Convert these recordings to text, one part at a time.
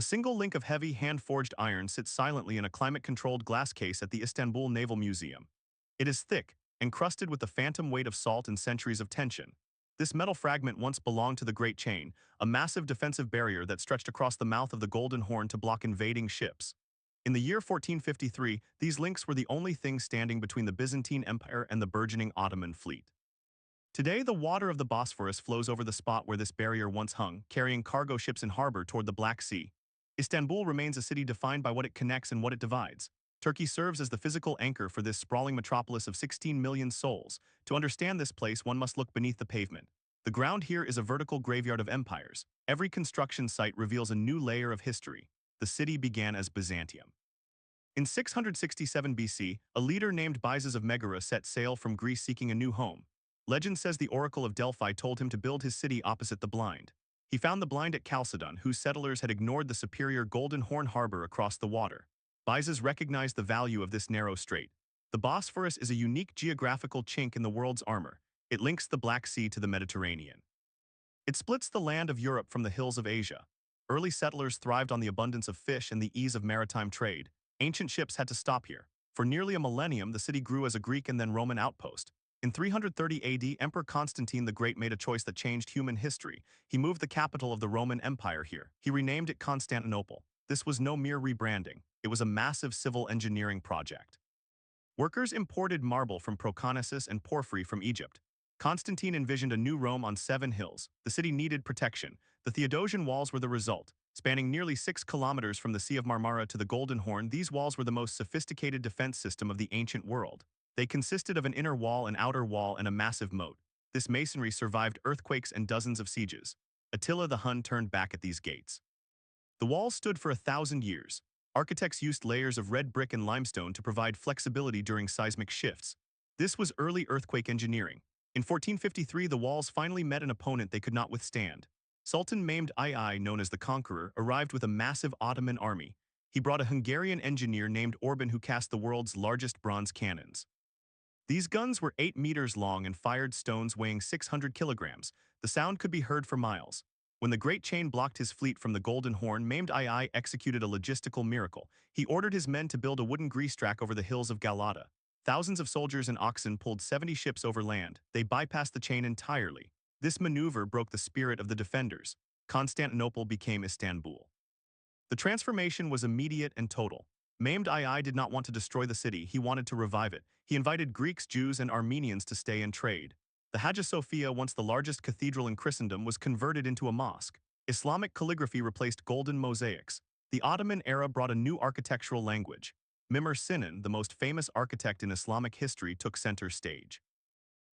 A single link of heavy hand-forged iron sits silently in a climate-controlled glass case at the Istanbul Naval Museum. It is thick, encrusted with the phantom weight of salt and centuries of tension. This metal fragment once belonged to the Great Chain, a massive defensive barrier that stretched across the mouth of the Golden Horn to block invading ships. In the year 1453, these links were the only things standing between the Byzantine Empire and the burgeoning Ottoman fleet. Today, the water of the Bosphorus flows over the spot where this barrier once hung, carrying cargo ships in harbor toward the Black Sea. Istanbul remains a city defined by what it connects and what it divides. Turkey serves as the physical anchor for this sprawling metropolis of 16 million souls. To understand this place, one must look beneath the pavement. The ground here is a vertical graveyard of empires. Every construction site reveals a new layer of history. The city began as Byzantium. In 667 BC, a leader named Byzas of Megara set sail from Greece seeking a new home. Legend says the Oracle of Delphi told him to build his city opposite the blind. He found the blind at Chalcedon, whose settlers had ignored the superior Golden Horn harbor across the water. Byzas recognized the value of this narrow strait. The Bosphorus is a unique geographical chink in the world's armor. It links the Black Sea to the Mediterranean. It splits the land of Europe from the hills of Asia. Early settlers thrived on the abundance of fish and the ease of maritime trade. Ancient ships had to stop here. For nearly a millennium, the city grew as a Greek and then Roman outpost. In 330 AD, Emperor Constantine the Great made a choice that changed human history. He moved the capital of the Roman Empire here. He renamed it Constantinople. This was no mere rebranding. It was a massive civil engineering project. Workers imported marble from Proconnesus and porphyry from Egypt. Constantine envisioned a new Rome on 7 hills. The city needed protection. The Theodosian walls were the result. Spanning nearly 6 kilometers from the Sea of Marmara to the Golden Horn, these walls were the most sophisticated defense system of the ancient world. They consisted of an inner wall, an outer wall, and a massive moat. This masonry survived earthquakes and dozens of sieges. Attila the Hun turned back at these gates. The walls stood for 1,000 years. Architects used layers of red brick and limestone to provide flexibility during seismic shifts. This was early earthquake engineering. In 1453, the walls finally met an opponent they could not withstand. Sultan Mehmed II, known as the Conqueror, arrived with a massive Ottoman army. He brought a Hungarian engineer named Orban who cast the world's largest bronze cannons. These guns were 8 meters long and fired stones weighing 600 kilograms. The sound could be heard for miles. When the Great Chain blocked his fleet from the Golden Horn, Mehmed II executed a logistical miracle. He ordered his men to build a wooden grease track over the hills of Galata. Thousands of soldiers and oxen pulled 70 ships over land. They bypassed the chain entirely. This maneuver broke the spirit of the defenders. Constantinople became Istanbul. The transformation was immediate and total. Mehmed II did not want to destroy the city, he wanted to revive it. He invited Greeks, Jews, and Armenians to stay and trade. The Hagia Sophia, once the largest cathedral in Christendom, was converted into a mosque. Islamic calligraphy replaced golden mosaics. The Ottoman era brought a new architectural language. Mimar Sinan, the most famous architect in Islamic history, took center stage.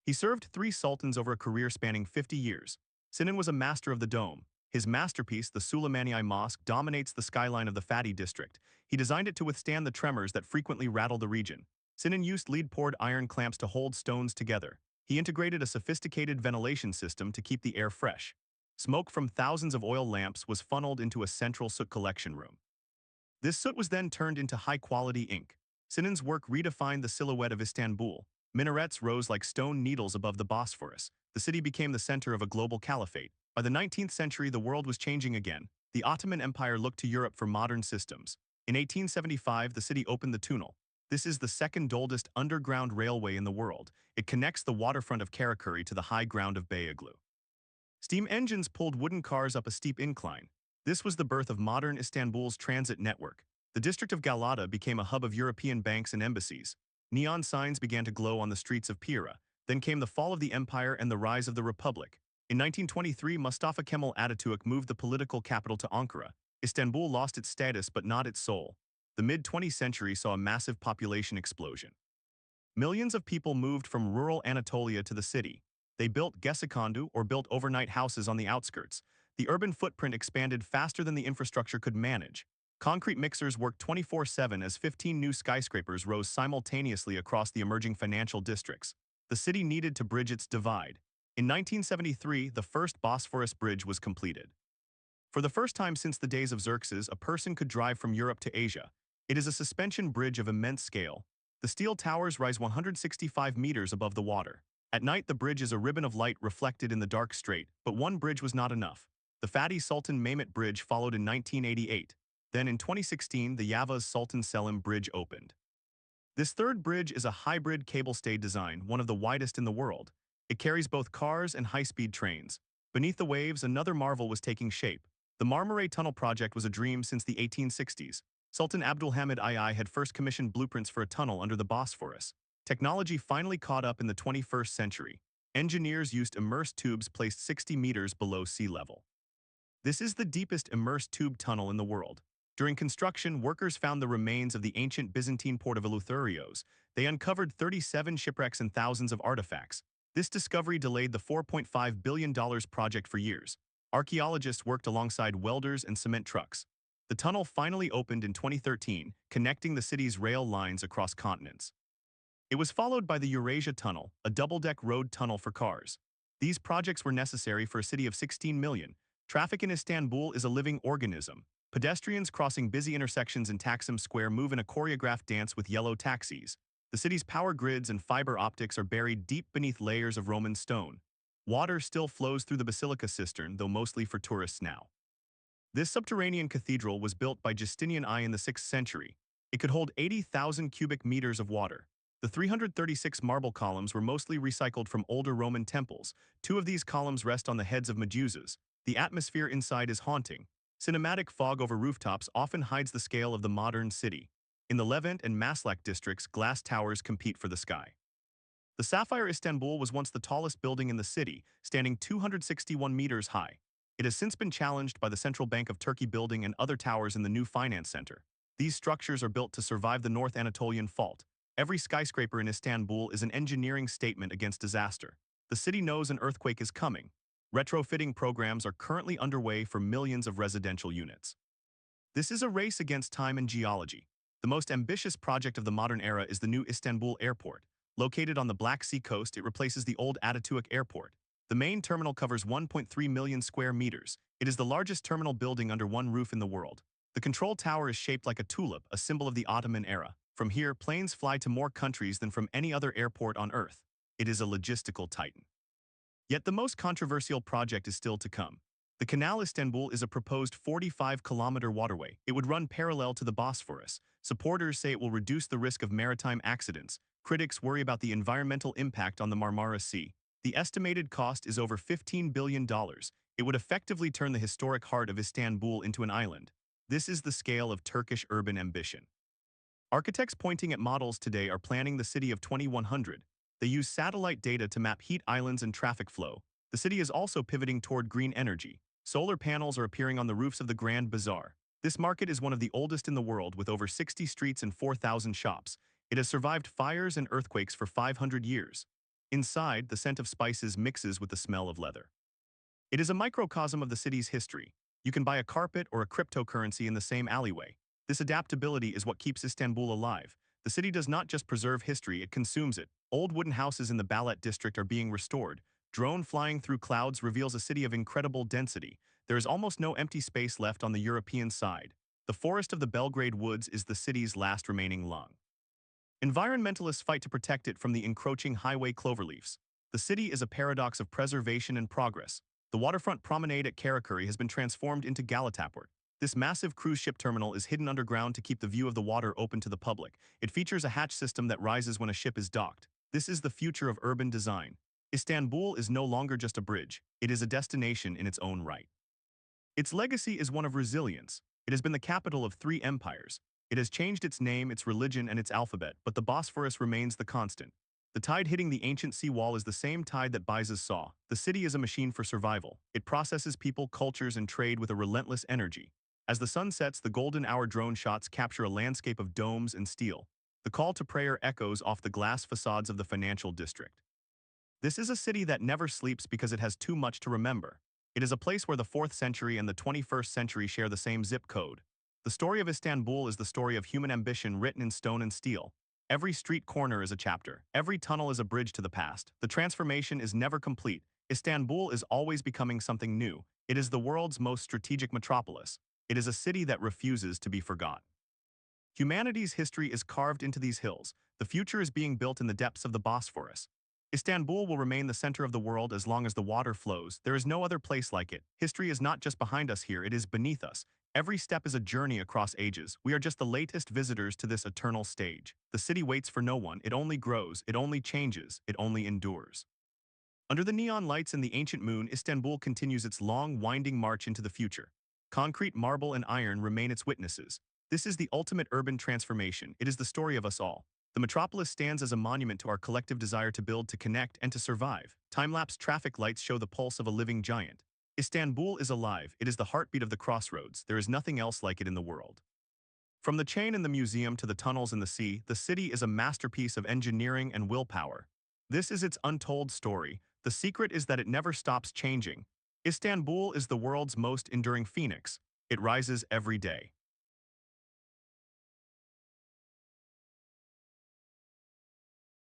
He served 3 sultans over a career spanning 50 years. Sinan was a master of the dome. His masterpiece, the Suleymaniye Mosque, dominates the skyline of the Fatih district. He designed it to withstand the tremors that frequently rattle the region. Sinan used lead-poured iron clamps to hold stones together. He integrated a sophisticated ventilation system to keep the air fresh. Smoke from thousands of oil lamps was funneled into a central soot collection room. This soot was then turned into high-quality ink. Sinan's work redefined the silhouette of Istanbul. Minarets rose like stone needles above the Bosphorus. The city became the center of a global caliphate. By the 19th century, the world was changing again. The Ottoman Empire looked to Europe for modern systems. In 1875, the city opened the Tunnel. This is the second oldest underground railway in the world. It connects the waterfront of Karaköy to the high ground of Beyoğlu. Steam engines pulled wooden cars up a steep incline. This was the birth of modern Istanbul's transit network. The district of Galata became a hub of European banks and embassies. Neon signs began to glow on the streets of Pira. Then came the fall of the empire and the rise of the republic. In 1923, Mustafa Kemal Atatürk moved the political capital to Ankara. Istanbul lost its status but not its soul. The mid-20th century saw a massive population explosion. Millions of people moved from rural Anatolia to the city. They built gecekondu or built overnight houses on the outskirts. The urban footprint expanded faster than the infrastructure could manage. Concrete mixers worked 24/7 as 15 new skyscrapers rose simultaneously across the emerging financial districts. The city needed to bridge its divide. In 1973, the first Bosphorus bridge was completed. For the first time since the days of Xerxes, a person could drive from Europe to Asia. It is a suspension bridge of immense scale. The steel towers rise 165 meters above the water. At night, the bridge is a ribbon of light reflected in the dark strait, but one bridge was not enough. The Fatih Sultan Mehmet Bridge followed in 1988. Then in 2016, the Yavuz Sultan Selim Bridge opened. This third bridge is a hybrid cable-stayed design, one of the widest in the world. It carries both cars and high-speed trains. Beneath the waves, another marvel was taking shape. The Marmaray Tunnel project was a dream since the 1860s. Sultan Abdulhamid II had first commissioned blueprints for a tunnel under the Bosphorus. Technology finally caught up in the 21st century. Engineers used immersed tubes placed 60 meters below sea level. This is the deepest immersed tube tunnel in the world. During construction, workers found the remains of the ancient Byzantine port of Eleutherios. They uncovered 37 shipwrecks and thousands of artifacts. This discovery delayed the $4.5 billion project for years. Archaeologists worked alongside welders and cement trucks. The tunnel finally opened in 2013, connecting the city's rail lines across continents. It was followed by the Eurasia Tunnel, a double-deck road tunnel for cars. These projects were necessary for a city of 16 million. Traffic in Istanbul is a living organism. Pedestrians crossing busy intersections in Taksim Square move in a choreographed dance with yellow taxis. The city's power grids and fiber optics are buried deep beneath layers of Roman stone. Water still flows through the basilica cistern, though mostly for tourists now. This subterranean cathedral was built by Justinian I in the 6th century. It could hold 80,000 cubic meters of water. The 336 marble columns were mostly recycled from older Roman temples. 2 of these columns rest on the heads of Medusas. The atmosphere inside is haunting. Cinematic fog over rooftops often hides the scale of the modern city. In the Levant and Maslak districts, glass towers compete for the sky. The Sapphire Istanbul was once the tallest building in the city, standing 261 meters high. It has since been challenged by the Central Bank of Turkey building and other towers in the new finance center. These structures are built to survive the North Anatolian Fault. Every skyscraper in Istanbul is an engineering statement against disaster. The city knows an earthquake is coming. Retrofitting programs are currently underway for millions of residential units. This is a race against time and geology. The most ambitious project of the modern era is the new Istanbul Airport. Located on the Black Sea coast, it replaces the old Atatürk Airport. The main terminal covers 1.3 million square meters. It is the largest terminal building under one roof in the world. The control tower is shaped like a tulip, a symbol of the Ottoman era. From here, planes fly to more countries than from any other airport on Earth. It is a logistical titan. Yet the most controversial project is still to come. The Canal Istanbul is a proposed 45-kilometer waterway. It would run parallel to the Bosphorus. Supporters say it will reduce the risk of maritime accidents. Critics worry about the environmental impact on the Marmara Sea. The estimated cost is over $15 billion. It would effectively turn the historic heart of Istanbul into an island. This is the scale of Turkish urban ambition. Architects pointing at models today are planning the city of 2100. They use satellite data to map heat islands and traffic flow. The city is also pivoting toward green energy. Solar panels are appearing on the roofs of the Grand Bazaar. This market is one of the oldest in the world with over 60 streets and 4,000 shops. It has survived fires and earthquakes for 500 years. Inside, the scent of spices mixes with the smell of leather. It is a microcosm of the city's history. You can buy a carpet or a cryptocurrency in the same alleyway. This adaptability is what keeps Istanbul alive. The city does not just preserve history, it consumes it. Old wooden houses in the Balat district are being restored. Drone flying through clouds reveals a city of incredible density. There is almost no empty space left on the European side. The forest of the Belgrade Woods is the city's last remaining lung. Environmentalists fight to protect it from the encroaching highway cloverleafs. The city is a paradox of preservation and progress. The waterfront promenade at Karakuri has been transformed into Galataport. This massive cruise ship terminal is hidden underground to keep the view of the water open to the public. It features a hatch system that rises when a ship is docked. This is the future of urban design. Istanbul is no longer just a bridge. It is a destination in its own right. Its legacy is one of resilience. It has been the capital of 3 empires. It has changed its name, its religion, and its alphabet, but the Bosphorus remains the constant. The tide hitting the ancient seawall is the same tide that Byzas saw. The city is a machine for survival. It processes people, cultures, and trade with a relentless energy. As the sun sets, the golden hour drone shots capture a landscape of domes and steel. The call to prayer echoes off the glass facades of the financial district. This is a city that never sleeps because it has too much to remember. It is a place where the 4th century and the 21st century share the same zip code. The story of Istanbul is the story of human ambition written in stone and steel. Every street corner is a chapter. Every tunnel is a bridge to the past. The transformation is never complete. Istanbul is always becoming something new. It is the world's most strategic metropolis. It is a city that refuses to be forgotten. Humanity's history is carved into these hills. The future is being built in the depths of the Bosphorus. Istanbul will remain the center of the world as long as the water flows. There is no other place like it. History is not just behind us here, it is beneath us. Every step is a journey across ages. We are just the latest visitors to this eternal stage. The city waits for no one. It only grows. It only changes. It only endures. Under the neon lights and the ancient moon, Istanbul continues its long, winding march into the future. Concrete, marble, and iron remain its witnesses. This is the ultimate urban transformation. It is the story of us all. The metropolis stands as a monument to our collective desire to build, to connect, and to survive. Time-lapse traffic lights show the pulse of a living giant. Istanbul is alive. It is the heartbeat of the crossroads. There is nothing else like it in the world. From the chain in the museum to the tunnels in the sea, the city is a masterpiece of engineering and willpower. This is its untold story. The secret is that it never stops changing. Istanbul is the world's most enduring phoenix. It rises every day.